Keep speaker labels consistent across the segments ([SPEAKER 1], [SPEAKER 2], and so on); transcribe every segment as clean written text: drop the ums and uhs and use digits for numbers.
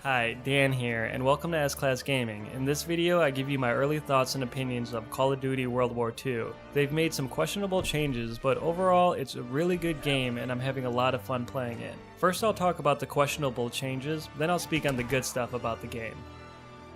[SPEAKER 1] Hi, Dan here, and welcome to S-Class Gaming. In this video, I give you my early thoughts and opinions of Call of Duty WW2. They've made some questionable changes, but overall, it's a really good game and I'm having a lot of fun playing it. First, I'll talk about the questionable changes, then I'll speak on the good stuff about the game.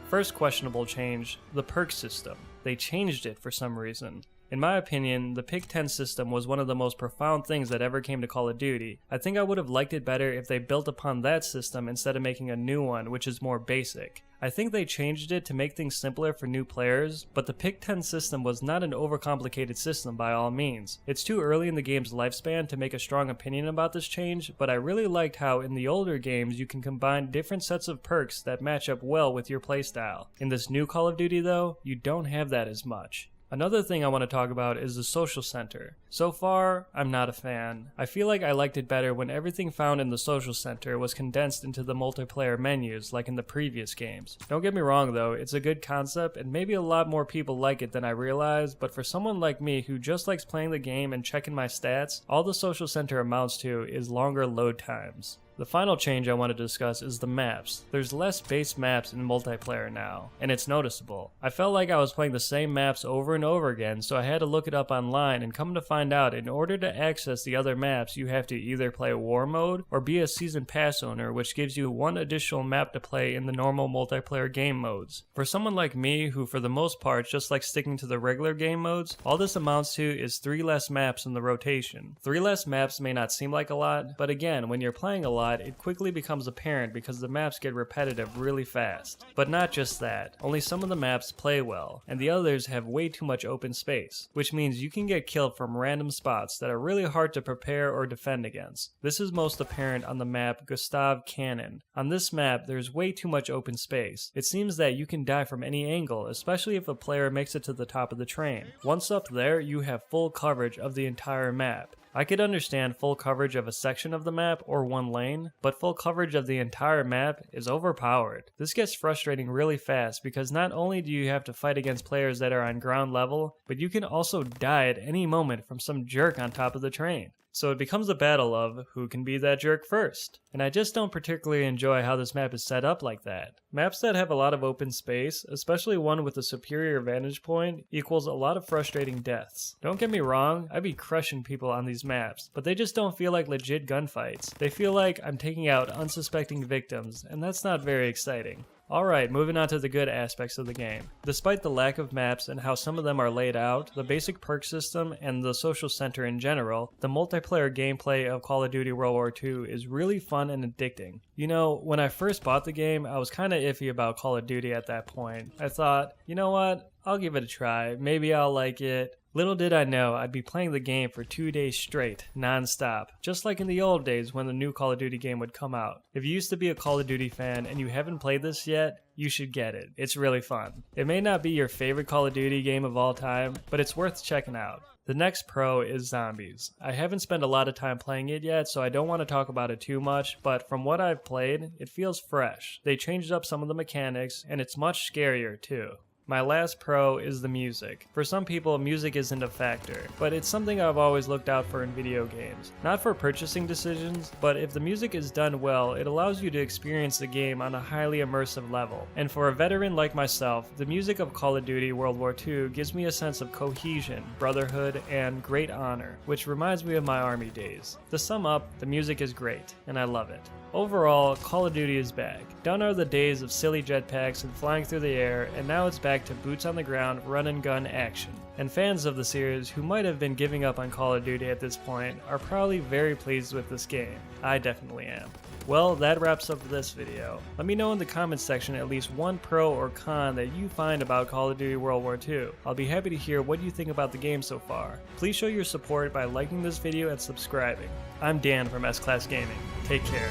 [SPEAKER 1] First questionable change, the perk system. They changed it for some reason. In my opinion, the Pick 10 system was one of the most profound things that ever came to Call of Duty. I think I would have liked it better if they built upon that system instead of making a new one, which is more basic. I think they changed it to make things simpler for new players, but the Pick 10 system was not an overcomplicated system by all means. It's too early in the game's lifespan to make a strong opinion about this change, but I really liked how in the older games you can combine different sets of perks that match up well with your playstyle. In this new Call of Duty though, you don't have that as much. Another thing I want to talk about is the social center. So far, I'm not a fan. I feel like I liked it better when everything found in the social center was condensed into the multiplayer menus like in the previous games. Don't get me wrong though, it's a good concept and maybe a lot more people like it than I realized, but for someone like me who just likes playing the game and checking my stats, all the social center amounts to is longer load times. The final change I want to discuss is the maps. There's less base maps in multiplayer now, and it's noticeable. I felt like I was playing the same maps over and over again, so I had to look it up online and come to find out in order to access the other maps you have to either play war mode or be a season pass owner, which gives you one additional map to play in the normal multiplayer game modes. For someone like me who for the most part just likes sticking to the regular game modes, all this amounts to is 3 less maps in the rotation. 3 less maps may not seem like a lot, but again, when you're playing a lot, it quickly becomes apparent because the maps get repetitive really fast. But not just that, only some of the maps play well, and the others have way too much open space, which means you can get killed from random spots that are really hard to prepare or defend against. This is most apparent on the map Gustav Cannon. On this map, there's way too much open space. It seems that you can die from any angle, especially if a player makes it to the top of the train. Once up there, you have full coverage of the entire map. I could understand full coverage of a section of the map or one lane, but full coverage of the entire map is overpowered. This gets frustrating really fast because not only do you have to fight against players that are on ground level, but you can also die at any moment from some jerk on top of the train. So it becomes a battle of who can be that jerk first. And I just don't particularly enjoy how this map is set up like that. Maps that have a lot of open space, especially one with a superior vantage point, equals a lot of frustrating deaths. Don't get me wrong, I'd be crushing people on these maps, but they just don't feel like legit gunfights. They feel like I'm taking out unsuspecting victims, and that's not very exciting. Alright, moving on to the good aspects of the game. Despite the lack of maps and how some of them are laid out, the basic perk system, and the social center in general, the multiplayer gameplay of Call of Duty WW2 is really fun and addicting. You know, when I first bought the game, I was kinda iffy about Call of Duty at that point. I thought, you know what, I'll give it a try, maybe I'll like it. Little did I know I'd be playing the game for 2 days straight, non-stop, just like in the old days when the new Call of Duty game would come out. If you used to be a Call of Duty fan and you haven't played this yet, you should get it. It's really fun. It may not be your favorite Call of Duty game of all time, but it's worth checking out. The next pro is zombies. I haven't spent a lot of time playing it yet, so I don't want to talk about it too much, but from what I've played, it feels fresh. They changed up some of the mechanics, and it's much scarier too. My last pro is the music. For some people, music isn't a factor, but it's something I've always looked out for in video games. Not for purchasing decisions, but if the music is done well, it allows you to experience the game on a highly immersive level. And for a veteran like myself, the music of Call of Duty WW2 gives me a sense of cohesion, brotherhood, and great honor, which reminds me of my army days. To sum up, the music is great, and I love it. Overall, Call of Duty is back. Done are the days of silly jetpacks and flying through the air, and now it's back to boots on the ground, run and gun action. And fans of the series who might have been giving up on Call of Duty at this point are probably very pleased with this game. I definitely am. Well, that wraps up this video. Let me know in the comments section at least one pro or con that you find about Call of Duty WW2. I'll be happy to hear what you think about the game so far. Please show your support by liking this video and subscribing. I'm Dan from S-Class Gaming. Take care.